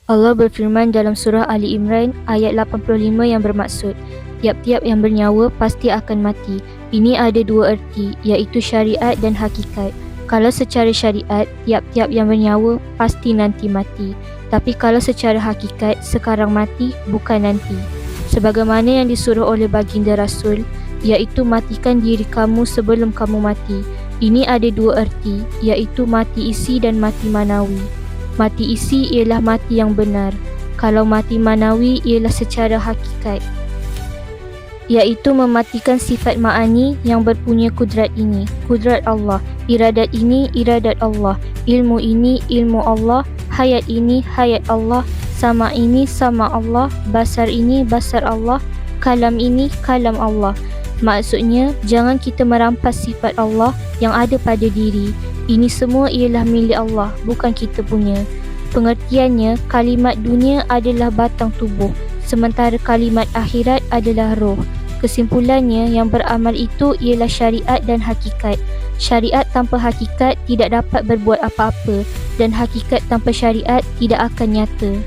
Allah berfirman dalam surah Ali Imran ayat 85 yang bermaksud, tiap-tiap yang bernyawa pasti akan mati. Ini ada dua erti, iaitu syariat dan hakikat. Kalau secara syariat, tiap-tiap yang bernyawa pasti nanti mati. Tapi kalau secara hakikat, sekarang mati, bukan nanti. Sebagaimana yang disuruh oleh baginda Rasul, iaitu matikan diri kamu sebelum kamu mati. Ini ada dua erti, iaitu mati isi dan mati manawi. Mati isi ialah mati yang benar. Kalau mati manawi ialah secara hakikat, iaitu mematikan sifat ma'ani yang berpunya kudrat ini, kudrat Allah, iradat ini, iradat Allah, ilmu ini, ilmu Allah, hayat ini, hayat Allah, sama ini, sama Allah, basar ini, basar Allah, kalam ini, kalam Allah. Maksudnya, jangan kita merampas sifat Allah yang ada pada diri. Ini semua ialah milik Allah, bukan kita punya. Pengertiannya, kalimat dunia adalah batang tubuh, sementara kalimat akhirat adalah roh. Kesimpulannya, yang beramal itu ialah syariat dan hakikat. Syariat tanpa hakikat tidak dapat berbuat apa-apa, dan hakikat tanpa syariat tidak akan nyata.